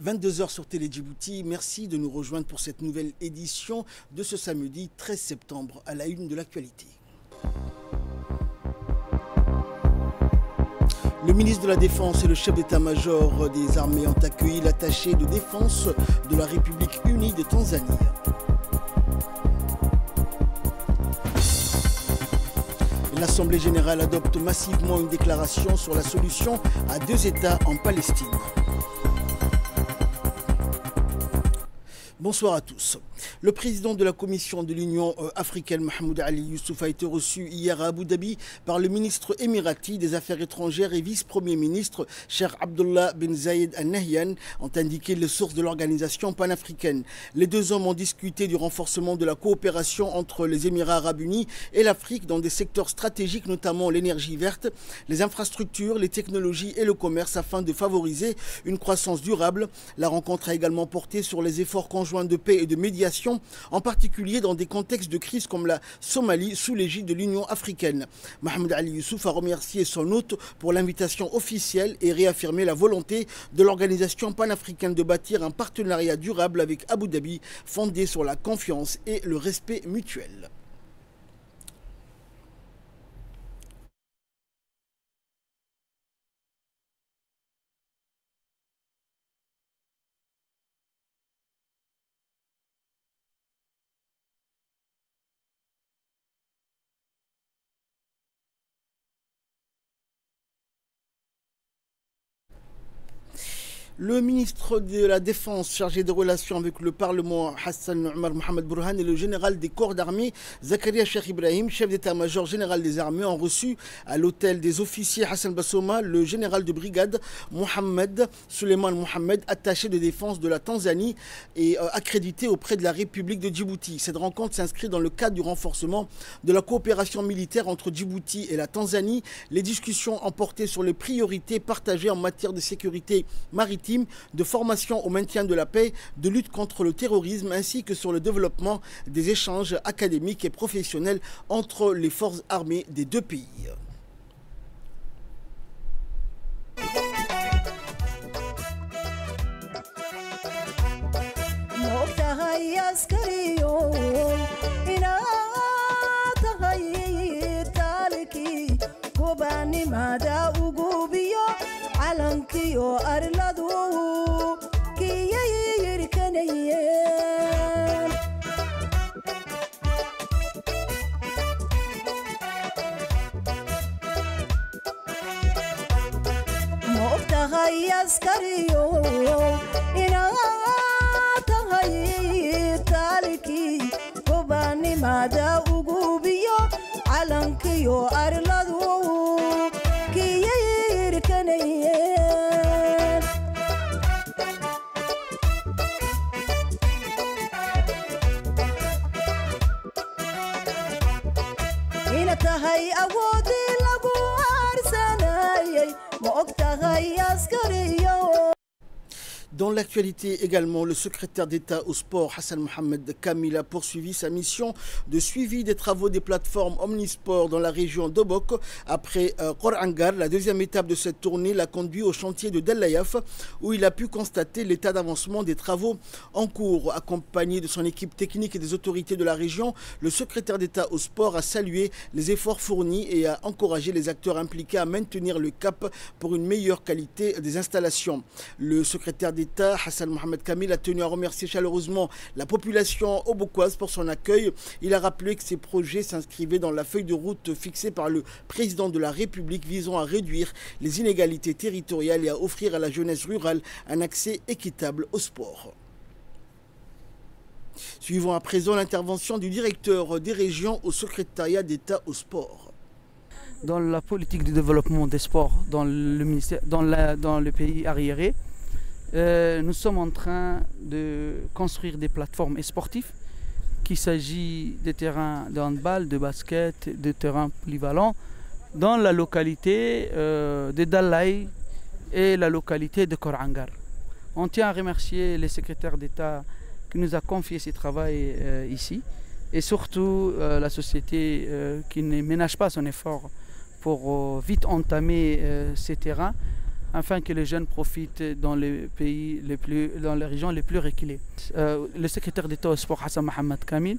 22 h sur Télé Djibouti, merci de nous rejoindre pour cette nouvelle édition de ce samedi 13 septembre à la une de l'actualité. Le ministre de la Défense et le chef d'état-major des armées ont accueilli l'attaché de défense de la République unie de Tanzanie. L'Assemblée générale adopte massivement une déclaration sur la solution à 2 États en Palestine. Bonsoir à tous. Le président de la Commission de l'Union africaine, Mahmoud Ali Youssouf, a été reçu hier à Abu Dhabi par le ministre émirati des Affaires étrangères et vice-premier ministre, Cheikh Abdullah bin Zayed Al Nahyan, ont indiqué les sources de l'organisation panafricaine. Les deux hommes ont discuté du renforcement de la coopération entre les Émirats arabes unis et l'Afrique dans des secteurs stratégiques, notamment l'énergie verte, les infrastructures, les technologies et le commerce, afin de favoriser une croissance durable. La rencontre a également porté sur les efforts conjoints de paix et de médiation, en particulier dans des contextes de crise comme la Somalie sous l'égide de l'Union africaine. Mahmoud Ali Youssouf a remercié son hôte pour l'invitation officielle et réaffirmé la volonté de l'organisation panafricaine de bâtir un partenariat durable avec Abu Dhabi fondé sur la confiance et le respect mutuel. Le ministre de la Défense chargé des relations avec le Parlement, Hassan Omar Mohamed Burhan, et le général des corps d'armée, Zakaria Cheikh Ibrahim, chef d'état-major général des armées, ont reçu à l'hôtel des officiers Hassan Bassouma le général de brigade Mohamed Suleiman Mohamed, attaché de défense de la Tanzanie et accrédité auprès de la République de Djibouti. Cette rencontre s'inscrit dans le cadre du renforcement de la coopération militaire entre Djibouti et la Tanzanie. Les discussions ont porté sur les priorités partagées en matière de sécurité maritime, de formation au maintien de la paix, de lutte contre le terrorisme, ainsi que sur le développement des échanges académiques et professionnels entre les forces armées des deux pays. Alankiyo arladu kiyayirkanayeen moqtahay askariyo inaatahay taliki kubanimada ugubiyo alankiyo arladu tahay awoodi lagu arsanayay ma ogtahay askariyo. Dans l'actualité également, le secrétaire d'État au sport Hassan Mohamed Kamil a poursuivi sa mission de suivi des travaux des plateformes Omnisport dans la région d'Obok. Après Korangar, la deuxième étape de cette tournée l'a conduit au chantier de Delayaf où il a pu constater l'état d'avancement des travaux en cours. Accompagné de son équipe technique et des autorités de la région, le secrétaire d'État au sport a salué les efforts fournis et a encouragé les acteurs impliqués à maintenir le cap pour une meilleure qualité des installations. Le secrétaire d'État Hassan Mohamed Kamil a tenu à remercier chaleureusement la population obokoise pour son accueil. Il a rappelé que ces projets s'inscrivaient dans la feuille de route fixée par le président de la République visant à réduire les inégalités territoriales et à offrir à la jeunesse rurale un accès équitable au sport. Suivons à présent l'intervention du directeur des régions au secrétariat d'État au sport. Dans la politique de développement des sports dans le pays arriéré, nous sommes en train de construire des plateformes sportives, qu'il s'agit des terrains de handball, de basket, de terrains polyvalents dans la localité de Dalai et la localité de Korangar. On tient à remercier les secrétaires d'État qui nous a confié ce travail ici et surtout la société qui ne ménage pas son effort pour vite entamer ces terrains afin que les jeunes profitent dans les pays dans les régions les plus reculées. Le secrétaire d'État au sport Hassan Mohamed Kamil,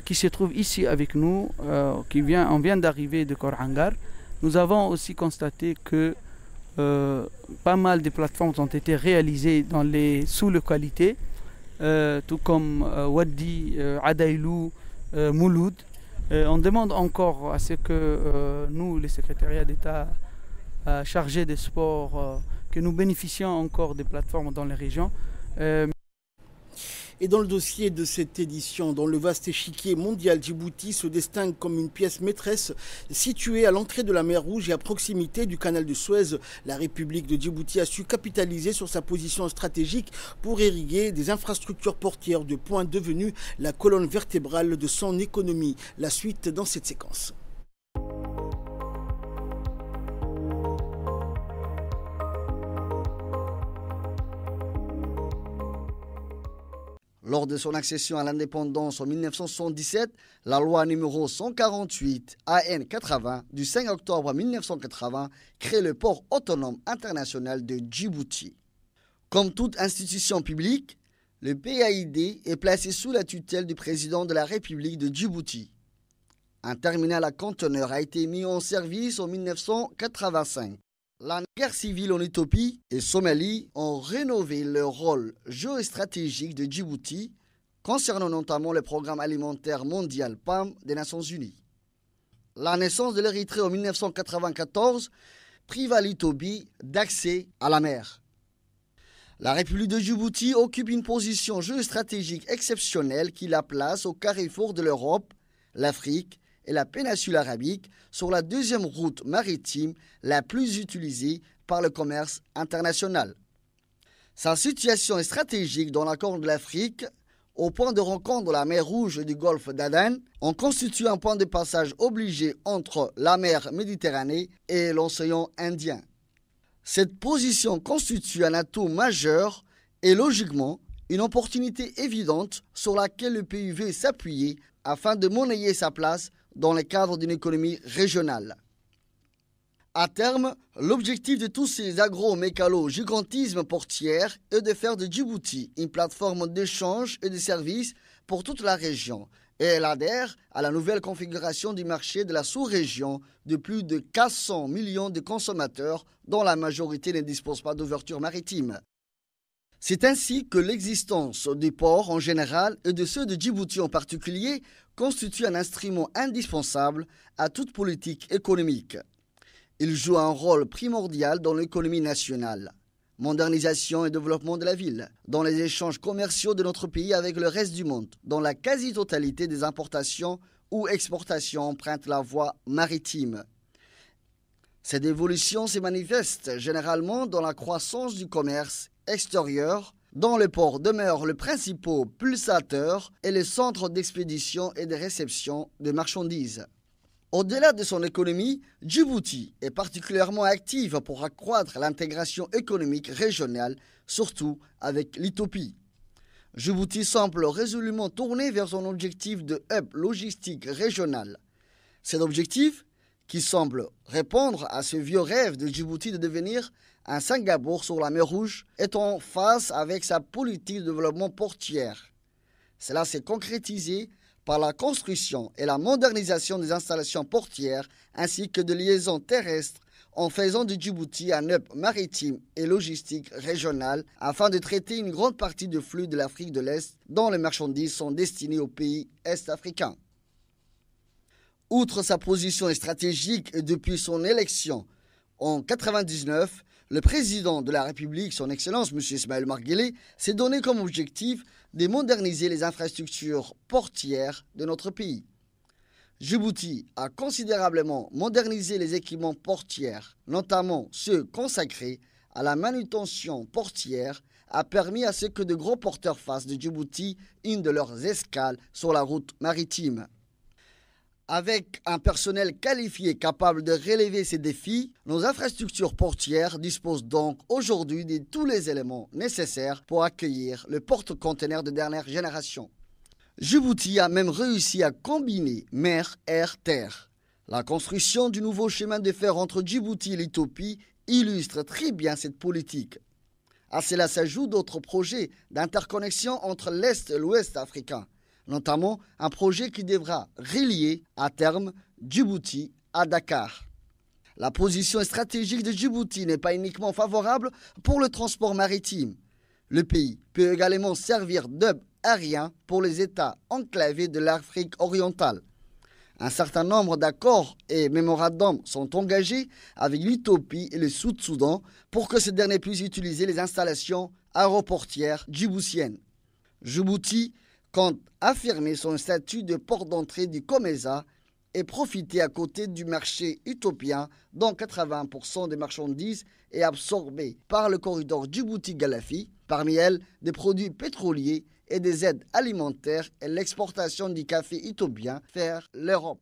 qui se trouve ici avec nous, on vient d'arriver de Korangar. Nous avons aussi constaté que pas mal de plateformes ont été réalisées dans les sous-localités, tout comme Wadi, Adailou, Mouloud. On demande encore à ce que nous, les secrétariats d'État chargés des sports, que nous bénéficions encore des plateformes dans les régions. Et dans le dossier de cette édition, dans le vaste échiquier mondial, Djibouti se distingue comme une pièce maîtresse située à l'entrée de la mer Rouge et à proximité du canal de Suez. La République de Djibouti a su capitaliser sur sa position stratégique pour irriguer des infrastructures portières de points devenus la colonne vertébrale de son économie. La suite dans cette séquence. Lors de son accession à l'indépendance en 1977, la loi numéro 148 AN 80 du 5 octobre 1980 crée le port autonome international de Djibouti. Comme toute institution publique, le PAID est placé sous la tutelle du président de la République de Djibouti. Un terminal à conteneurs a été mis en service en 1985. La guerre civile en Éthiopie et Somalie ont rénové le rôle géostratégique de Djibouti concernant notamment le programme alimentaire mondial PAM des Nations Unies. La naissance de l'Érythrée en 1994 priva l'Éthiopie d'accès à la mer. La République de Djibouti occupe une position géostratégique exceptionnelle qui la place au carrefour de l'Europe, l'Afrique et la péninsule arabique sur la deuxième route maritime la plus utilisée par le commerce international. Sa situation est stratégique dans la Corne de l'Afrique, au point de rencontre de la mer Rouge et du golfe d'Aden, en constitue un point de passage obligé entre la mer Méditerranée et l'océan Indien. Cette position constitue un atout majeur et logiquement une opportunité évidente sur laquelle le pays veut s'appuyer afin de monnayer sa place dans le cadre d'une économie régionale. À terme, l'objectif de tous ces agro-mécalo-gigantismes portières est de faire de Djibouti une plateforme d'échange et de services pour toute la région, et elle adhère à la nouvelle configuration du marché de la sous-région de plus de 400 millions de consommateurs dont la majorité ne dispose pas d'ouverture maritime. C'est ainsi que l'existence des ports en général et de ceux de Djibouti en particulier constitue un instrument indispensable à toute politique économique. Il joue un rôle primordial dans l'économie nationale, modernisation et développement de la ville, dans les échanges commerciaux de notre pays avec le reste du monde, dans la quasi-totalité des importations ou exportations empruntent la voie maritime. Cette évolution se manifeste généralement dans la croissance du commerce extérieur, dont le port demeure le principal pulsateur et le centre d'expédition et de réception de marchandises. Au-delà de son économie, Djibouti est particulièrement active pour accroître l'intégration économique régionale, surtout avec l'Éthiopie. Djibouti semble résolument tourné vers son objectif de hub logistique régional. Cet objectif, qui semble répondre à ce vieux rêve de Djibouti de devenir un Singapour sur la mer Rouge, est en phase avec sa politique de développement portière. Cela s'est concrétisé par la construction et la modernisation des installations portières ainsi que de liaisons terrestres en faisant de Djibouti un hub maritime et logistique régional afin de traiter une grande partie du flux de l'Afrique de l'Est dont les marchandises sont destinées aux pays est-africains. Outre sa position stratégique et depuis son élection en 1999, le président de la République, son Excellence M. Ismaël Omar Guelleh, s'est donné comme objectif de moderniser les infrastructures portières de notre pays. Djibouti a considérablement modernisé les équipements portiers, notamment ceux consacrés à la manutention portière, a permis à ce que de gros porteurs fassent de Djibouti une de leurs escales sur la route maritime. Avec un personnel qualifié capable de relever ces défis, nos infrastructures portières disposent donc aujourd'hui de tous les éléments nécessaires pour accueillir le porte-conteneurs de dernière génération. Djibouti a même réussi à combiner mer, air, terre. La construction du nouveau chemin de fer entre Djibouti et l'Éthiopie illustre très bien cette politique. À cela s'ajoutent d'autres projets d'interconnexion entre l'Est et l'Ouest africain, notamment un projet qui devra relier à terme Djibouti à Dakar. La position stratégique de Djibouti n'est pas uniquement favorable pour le transport maritime. Le pays peut également servir d'hub aérien pour les États enclavés de l'Afrique orientale. Un certain nombre d'accords et mémorandums sont engagés avec l'Éthiopie et le Sud-Soudan pour que ces derniers puissent utiliser les installations aéroportières djiboutiennes. Djibouti compte affirmer son statut de port d'entrée du COMESA et profiter à côté du marché éthiopien dont 80% des marchandises est absorbé par le corridor Djibouti-Galafi, parmi elles des produits pétroliers et des aides alimentaires et l'exportation du café éthiopien vers l'Europe.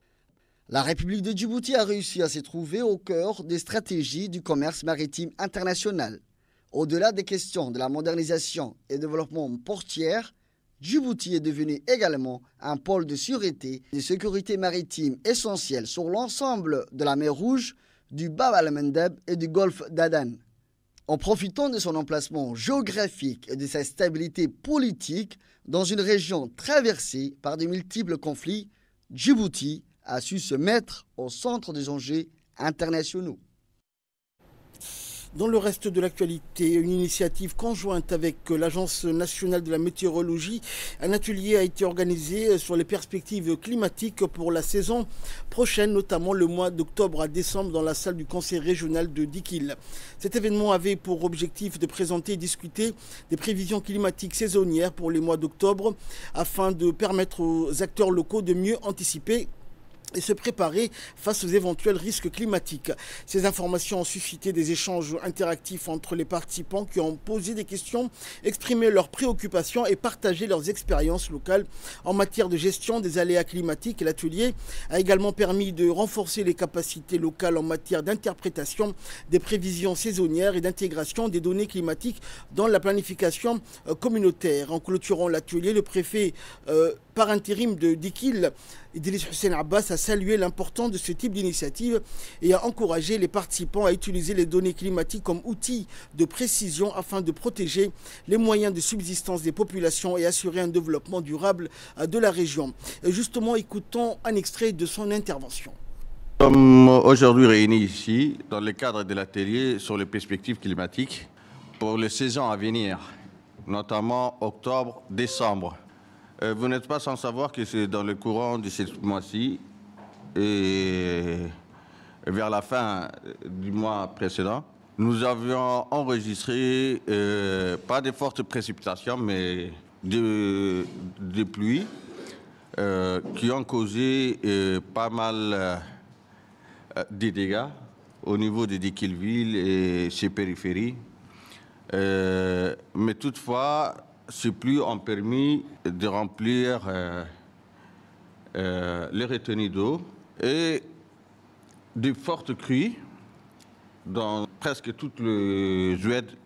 La République de Djibouti a réussi à se trouver au cœur des stratégies du commerce maritime international. Au-delà des questions de la modernisation et développement portuaire, Djibouti est devenu également un pôle de sûreté et de sécurité maritime essentiel sur l'ensemble de la mer Rouge, du Bab al-Mandeb et du golfe d'Aden. En profitant de son emplacement géographique et de sa stabilité politique dans une région traversée par de multiples conflits, Djibouti a su se mettre au centre des enjeux internationaux. Dans le reste de l'actualité, une initiative conjointe avec l'Agence nationale de la météorologie, un atelier a été organisé sur les perspectives climatiques pour la saison prochaine, notamment le mois d'octobre à décembre dans la salle du conseil régional de Dikil. Cet événement avait pour objectif de présenter et discuter des prévisions climatiques saisonnières pour les mois d'octobre afin de permettre aux acteurs locaux de mieux anticiper et se préparer face aux éventuels risques climatiques. Ces informations ont suscité des échanges interactifs entre les participants qui ont posé des questions, exprimé leurs préoccupations et partagé leurs expériences locales en matière de gestion des aléas climatiques. L'atelier a également permis de renforcer les capacités locales en matière d'interprétation des prévisions saisonnières et d'intégration des données climatiques dans la planification communautaire. En clôturant l'atelier, le préfet par intérim de Dikil, Idriss Hussein Abbas, a salué l'importance de ce type d'initiative et a encouragé les participants à utiliser les données climatiques comme outil de précision afin de protéger les moyens de subsistance des populations et assurer un développement durable de la région. Et justement, écoutons un extrait de son intervention. Nous sommes aujourd'hui réunis ici dans le cadre de l'atelier sur les perspectives climatiques pour les saisons à venir, notamment octobre, décembre. Vous n'êtes pas sans savoir que c'est dans le courant de ce mois-ci et vers la fin du mois précédent, nous avions enregistré pas de fortes précipitations, mais de pluies qui ont causé pas mal de dégâts au niveau de Dikilville et ses périphéries. Mais toutefois, ces pluies ont permis de remplir les retenues d'eau et de fortes crues dans presque toutes les oueds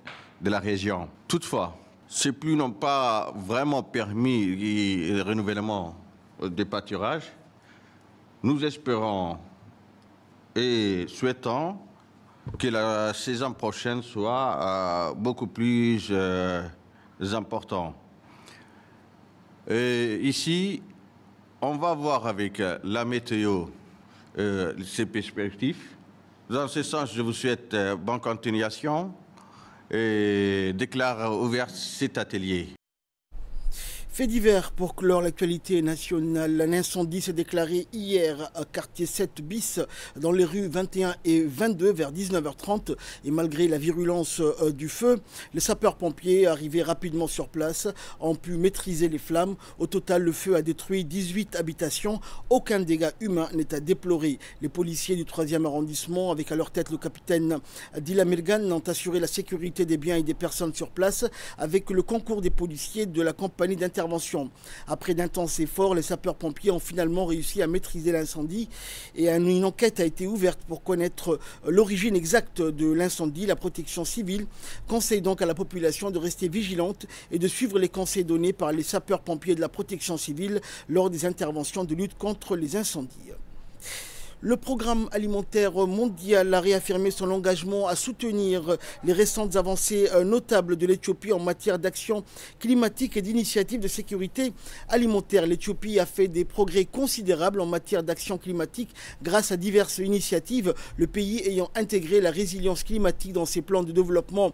de la région. Toutefois, ces pluies n'ont pas vraiment permis le renouvellement des pâturages. Nous espérons et souhaitons que la saison prochaine soit beaucoup plus important. Et ici, on va voir avec la météo ces perspectives. Dans ce sens, je vous souhaite bonne continuation et déclare ouvert cet atelier. Fait divers pour clore l'actualité nationale. Un incendie s'est déclaré hier à quartier 7 bis dans les rues 21 et 22 vers 19h30 et malgré la virulence du feu, les sapeurs-pompiers arrivés rapidement sur place ont pu maîtriser les flammes. Au total, le feu a détruit 18 habitations. Aucun dégât humain n'est à déplorer. Les policiers du 3e arrondissement, avec à leur tête le capitaine Dila Mergan, ont assuré la sécurité des biens et des personnes sur place avec le concours des policiers de la compagnie d'intervention. Après d'intenses efforts, les sapeurs-pompiers ont finalement réussi à maîtriser l'incendie et une enquête a été ouverte pour connaître l'origine exacte de l'incendie. La protection civile conseille donc à la population de rester vigilante et de suivre les conseils donnés par les sapeurs-pompiers de la protection civile lors des interventions de lutte contre les incendies. Le programme alimentaire mondial a réaffirmé son engagement à soutenir les récentes avancées notables de l'Éthiopie en matière d'action climatique et d'initiatives de sécurité alimentaire. L'Éthiopie a fait des progrès considérables en matière d'action climatique grâce à diverses initiatives, le pays ayant intégré la résilience climatique dans ses plans de développement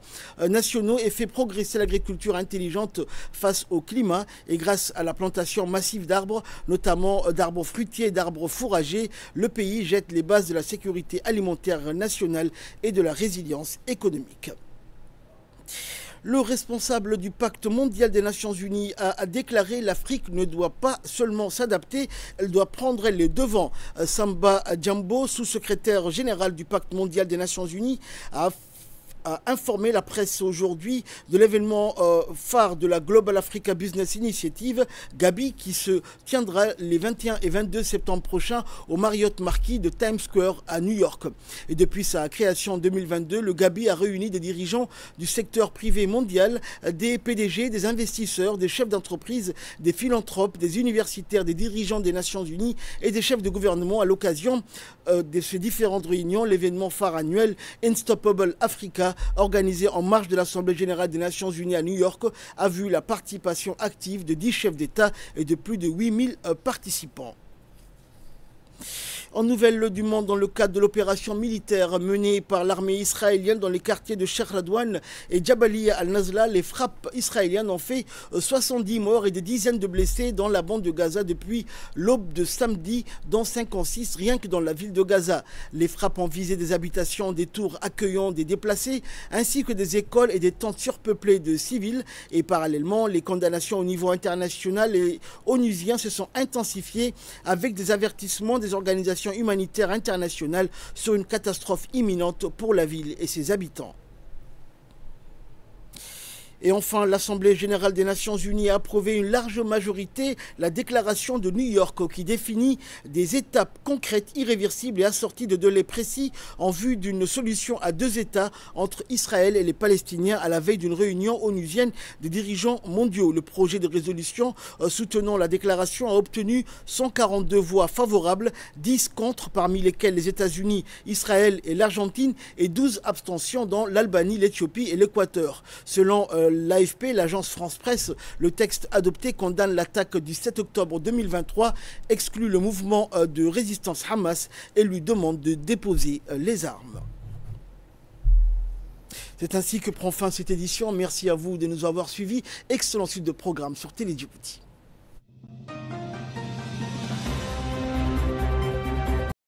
nationaux et fait progresser l'agriculture intelligente face au climat et grâce à la plantation massive d'arbres, notamment d'arbres fruitiers et d'arbres fourragers, le pays jette les bases de la sécurité alimentaire nationale et de la résilience économique. Le responsable du pacte mondial des Nations Unies a déclaré que l'Afrique ne doit pas seulement s'adapter, elle doit prendre les devants. Samba Djambo, sous-secrétaire général du pacte mondial des Nations Unies, a informé la presse aujourd'hui de l'événement phare de la Global Africa Business Initiative, Gabi, qui se tiendra les 21 et 22 septembre prochains au Marriott Marquis de Times Square à New York. Et depuis sa création en 2022, le Gabi a réuni des dirigeants du secteur privé mondial, des PDG, des investisseurs, des chefs d'entreprise, des philanthropes, des universitaires, des dirigeants des Nations Unies et des chefs de gouvernement à l'occasion de ces différentes réunions. L'événement phare annuel Unstoppable Africa, organisé en marge de l'Assemblée générale des Nations Unies à New York, a vu la participation active de 10 chefs d'État et de plus de 8000 participants. En nouvelles du monde, dans le cadre de l'opération militaire menée par l'armée israélienne dans les quartiers de Sheikh Radwan et Jabalia al-Nazla, les frappes israéliennes ont fait 70 morts et des dizaines de blessés dans la bande de Gaza depuis l'aube de samedi, dont 56 rien que dans la ville de Gaza. Les frappes ont visé des habitations, des tours accueillant des déplacés, ainsi que des écoles et des tentes surpeuplées de civils. Et parallèlement, les condamnations au niveau international et onusien se sont intensifiées avec des avertissements des organisations humanitaire internationale sur une catastrophe imminente pour la ville et ses habitants. Et enfin, l'Assemblée générale des Nations Unies a approuvé une large majorité la déclaration de New York qui définit des étapes concrètes, irréversibles et assorties de délais précis en vue d'une solution à deux États entre Israël et les Palestiniens à la veille d'une réunion onusienne des dirigeants mondiaux. Le projet de résolution soutenant la déclaration a obtenu 142 voix favorables, 10 contre, parmi lesquelles les États-Unis, Israël et l'Argentine, et 12 abstentions dans l'Albanie, l'Éthiopie et l'Équateur. Selon l'AFP, l'agence France Presse, le texte adopté condamne l'attaque du 7 octobre 2023, exclut le mouvement de résistance Hamas et lui demande de déposer les armes. C'est ainsi que prend fin cette édition. Merci à vous de nous avoir suivis. Excellente suite de programme sur Télé Djibouti.